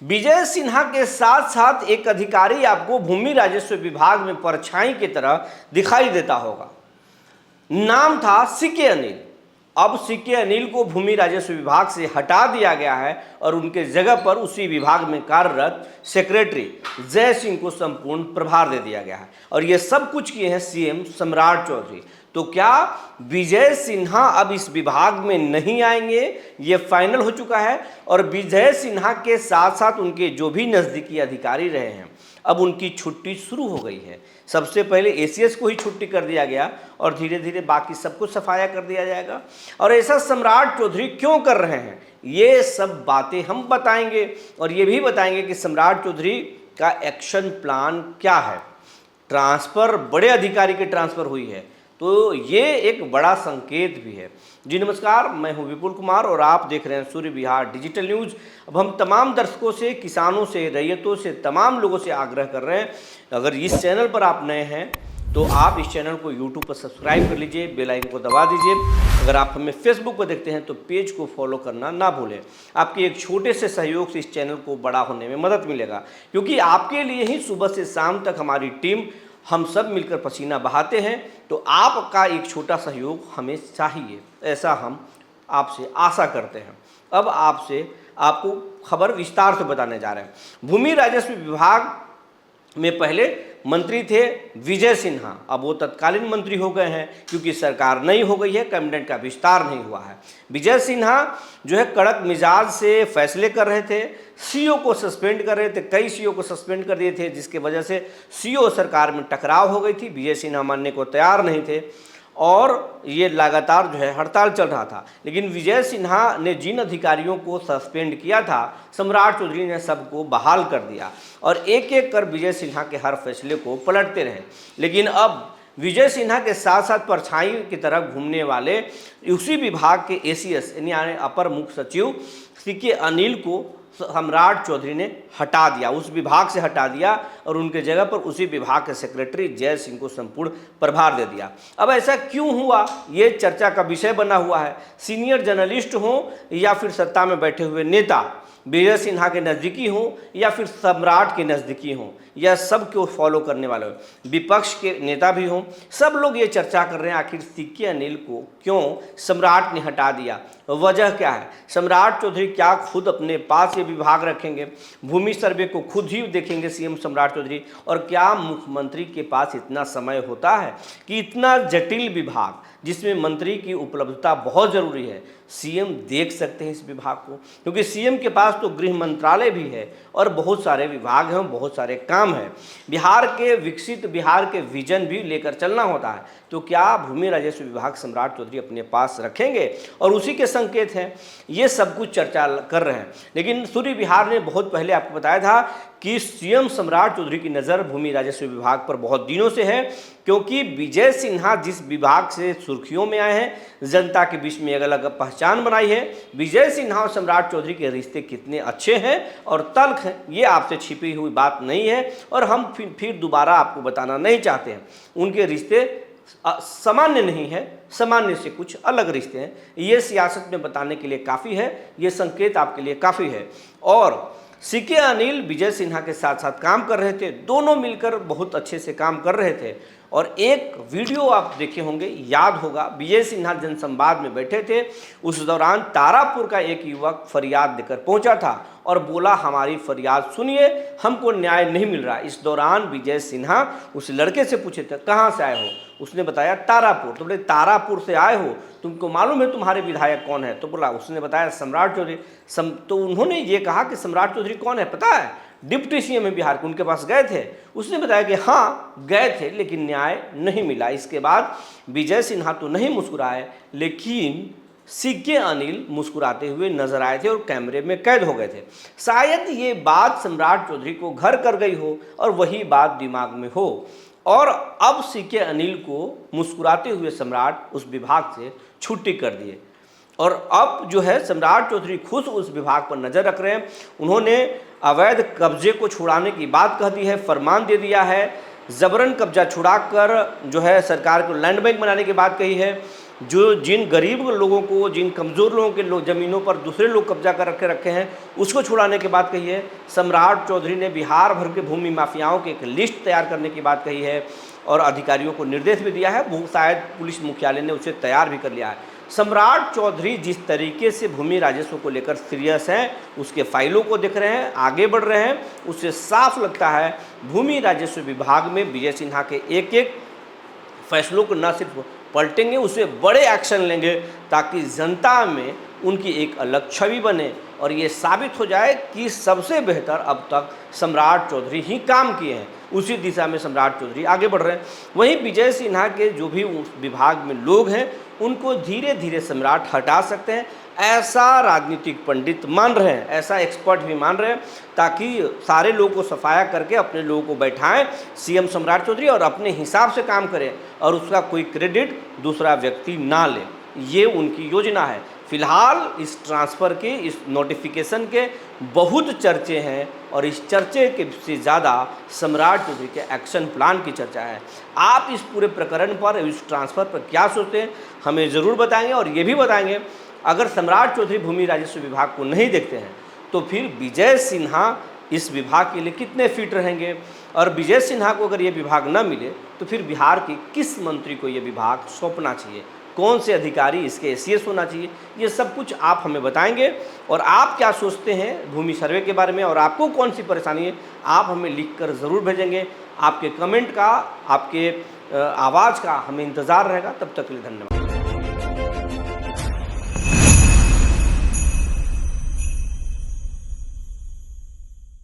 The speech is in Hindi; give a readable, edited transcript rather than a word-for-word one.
विजय सिन्हा के साथ साथ एक अधिकारी आपको भूमि राजस्व विभाग में परछाई की तरह दिखाई देता होगा। नाम था सीके अनिल। अब सीके अनिल को भूमि राजस्व विभाग से हटा दिया गया है और उनके जगह पर उसी विभाग में कार्यरत सेक्रेटरी जय सिंह को संपूर्ण प्रभार दे दिया गया है। और ये सब कुछ किए हैं सीएम सम्राट चौधरी। तो क्या विजय सिन्हा अब इस विभाग में नहीं आएंगे, ये फाइनल हो चुका है। और विजय सिन्हा के साथ साथ उनके जो भी नज़दीकी अधिकारी रहे हैं, अब उनकी छुट्टी शुरू हो गई है। सबसे पहले एसीएस को ही छुट्टी कर दिया गया और धीरे धीरे बाकी सबको सफाया कर दिया जाएगा। और ऐसा सम्राट चौधरी क्यों कर रहे हैं, ये सब बातें हम बताएंगे और ये भी बताएंगे कि सम्राट चौधरी का एक्शन प्लान क्या है। ट्रांसफ़र, बड़े अधिकारी की ट्रांसफ़र हुई है, तो ये एक बड़ा संकेत भी है। जी नमस्कार, मैं हूं विपुल कुमार और आप देख रहे हैं सूर्य विहार डिजिटल न्यूज़। अब हम तमाम दर्शकों से, किसानों से, रैयतों से, तमाम लोगों से आग्रह कर रहे हैं, अगर इस चैनल पर आप नए हैं तो आप इस चैनल को यूट्यूब पर सब्सक्राइब कर लीजिए, बेल आइकन को दबा दीजिए। अगर आप हमें फेसबुक पर देखते हैं तो पेज को फॉलो करना ना भूलें। आपके एक छोटे से सहयोग से इस चैनल को बड़ा होने में मदद मिलेगा, क्योंकि आपके लिए ही सुबह से शाम तक हमारी टीम, हम सब मिलकर पसीना बहाते हैं। तो आपका एक छोटा सहयोग हमें चाहिए, ऐसा हम आपसे आशा करते हैं। अब आपको खबर विस्तार से बताने जा रहे हैं। भूमि राजस्व विभाग में पहले मंत्री थे विजय सिन्हा, अब वो तत्कालीन मंत्री हो गए हैं क्योंकि सरकार नई हो गई है, कैबिनेट का विस्तार नहीं हुआ है। विजय सिन्हा जो है कड़क मिजाज से फैसले कर रहे थे, सीओ को सस्पेंड कर रहे थे, कई सीओ को सस्पेंड कर दिए थे, जिसके वजह से सीओ सरकार में टकराव हो गई थी। विजय सिन्हा मानने को तैयार नहीं थे और ये लगातार जो है हड़ताल चल रहा था। लेकिन विजय सिन्हा ने जिन अधिकारियों को सस्पेंड किया था, सम्राट चौधरी ने सबको बहाल कर दिया और एक एक कर विजय सिन्हा के हर फैसले को पलटते रहे। लेकिन अब विजय सिन्हा के साथ साथ परछाई की तरह घूमने वाले उसी विभाग के एसीएस यानी अपर मुख्य सचिव सीके अनिल को सम्राट चौधरी ने हटा दिया, उस विभाग से हटा दिया और उनके जगह पर उसी विभाग के सेक्रेटरी जय सिंह को संपूर्ण प्रभार दे दिया। अब ऐसा क्यों हुआ, ये चर्चा का विषय बना हुआ है। सीनियर जर्नलिस्ट हों या फिर सत्ता में बैठे हुए नेता, विजय सिन्हा के नज़दीकी हों या फिर सम्राट के नज़दीकी हों या सब को फॉलो करने वाले हों, विपक्ष के नेता भी हों, सब लोग ये चर्चा कर रहे हैं आखिर सीके अनिल को क्यों सम्राट ने हटा दिया, वजह क्या है। सम्राट चौधरी क्या खुद अपने पास ये विभाग रखेंगे, भूमि सर्वे को खुद ही देखेंगे सीएम सम्राट चौधरी, और क्या मुख्यमंत्री के पास इतना समय होता है कि इतना जटिल विभाग जिसमें मंत्री की उपलब्धता बहुत ज़रूरी है, सीएम देख सकते हैं इस विभाग को, क्योंकि सीएम के पास तो गृह मंत्रालय भी है और बहुत सारे विभाग हैं, बहुत सारे काम हैं। बिहार के विकसित बिहार के विजन भी लेकर चलना होता है। तो क्या भूमि राजस्व विभाग सम्राट चौधरी अपने पास रखेंगे, और उसी के संकेत हैं, ये सब कुछ चर्चा कर रहे हैं। लेकिन सूर्य विहार ने बहुत पहले आपको बताया था कि सीएम सम्राट चौधरी की नज़र भूमि राजस्व विभाग पर बहुत दिनों से है, क्योंकि विजय सिन्हा जिस विभाग से सुर्खियों में आए हैं, जनता के बीच में एक अलग पहचान बनाई है। विजय सिन्हा और सम्राट चौधरी के रिश्ते कितने अच्छे हैं और तल्ख हैं, ये आपसे छिपी हुई बात नहीं है और हम फिर दोबारा आपको बताना नहीं चाहते हैं। उनके रिश्ते सामान्य नहीं है, सामान्य से कुछ अलग रिश्ते हैं। ये सियासत में बताने के लिए काफ़ी है, ये संकेत आपके लिए काफ़ी है। और सीके अनिल विजय सिन्हा के साथ साथ काम कर रहे थे, दोनों मिलकर बहुत अच्छे से काम कर रहे थे। और एक वीडियो आप देखे होंगे, याद होगा, विजय सिन्हा जनसंवाद में बैठे थे, उस दौरान तारापुर का एक युवक फरियाद देकर पहुंचा था और बोला हमारी फरियाद सुनिए, हमको न्याय नहीं मिल रहा। इस दौरान विजय सिन्हा उस लड़के से पूछे थे कहाँ से आए हो, उसने बताया तारापुर। तो बोले तारापुर से आए हो, तुमको मालूम है तुम्हारे विधायक कौन है? तो बोला, उसने बताया सम्राट चौधरी। तो उन्होंने ये कहा कि सम्राट चौधरी कौन है पता है? डिप्टी सीएम है बिहार के, उनके पास गए थे। उसने बताया कि हाँ गए थे लेकिन न्याय नहीं मिला। इसके बाद विजय सिन्हा तो नहीं मुस्कुराए, लेकिन सीके अनिल मुस्कुराते हुए नजर आए थे और कैमरे में कैद हो गए थे। शायद ये बात सम्राट चौधरी को घर कर गई हो और वही बात दिमाग में हो, और अब सीके अनिल को मुस्कुराते हुए सम्राट उस विभाग से छुट्टी कर दिए। और अब जो है सम्राट चौधरी खुद उस विभाग पर नज़र रख रहे हैं। उन्होंने अवैध कब्जे को छुड़ाने की बात कह दी है, फरमान दे दिया है, जबरन कब्जा छुड़ाकर जो है सरकार को लैंड बैंक बनाने की बात कही है। जो जिन गरीब लोगों को, जिन कमज़ोर लोगों के ज़मीनों पर दूसरे लोग कब्जा कर रखे हैं, उसको छुड़ाने की बात कही है। सम्राट चौधरी ने बिहार भर के भूमि माफियाओं की एक लिस्ट तैयार करने की बात कही है और अधिकारियों को निर्देश भी दिया है। वो शायद पुलिस मुख्यालय ने उसे तैयार भी कर लिया है। सम्राट चौधरी जिस तरीके से भूमि राजस्व को लेकर सीरियस हैं, उसके फाइलों को देख रहे हैं, आगे बढ़ रहे हैं, उससे साफ लगता है भूमि राजस्व विभाग में विजय सिन्हा के एक एक फैसलों को न सिर्फ पलटेंगे, उससे बड़े एक्शन लेंगे ताकि जनता में उनकी एक अलग छवि बने और ये साबित हो जाए कि सबसे बेहतर अब तक सम्राट चौधरी ही काम किए हैं। उसी दिशा में सम्राट चौधरी आगे बढ़ रहे हैं। वहीं विजय सिन्हा के जो भी उस विभाग में लोग हैं, उनको धीरे धीरे सम्राट हटा सकते हैं, ऐसा राजनीतिक पंडित मान रहे हैं, ऐसा एक्सपर्ट भी मान रहे हैं, ताकि सारे लोगों को सफाया करके अपने लोगों को बैठाएं सीएम सम्राट चौधरी और अपने हिसाब से काम करें और उसका कोई क्रेडिट दूसरा व्यक्ति ना ले। ये उनकी योजना है। फिलहाल इस ट्रांसफ़र के, इस नोटिफिकेशन के बहुत चर्चे हैं और इस चर्चे के से ज़्यादा सम्राट चौधरी के एक्शन प्लान की चर्चा है। आप इस पूरे प्रकरण पर, इस ट्रांसफ़र पर क्या सोचते हैं, हमें ज़रूर बताएंगे और ये भी बताएंगे अगर सम्राट चौधरी भूमि राजस्व विभाग को नहीं देखते हैं तो फिर विजय सिन्हा इस विभाग के लिए कितने फिट रहेंगे और विजय सिन्हा को अगर ये विभाग न मिले तो फिर बिहार के किस मंत्री को ये विभाग सौंपना चाहिए, कौन से अधिकारी इसके एसीएस होना चाहिए, ये सब कुछ आप हमें बताएंगे। और आप क्या सोचते हैं भूमि सर्वे के बारे में और आपको कौन सी परेशानी है, आप हमें लिखकर ज़रूर भेजेंगे। आपके कमेंट का, आपके आवाज़ का हमें इंतज़ार रहेगा। तब तक के लिए धन्यवाद।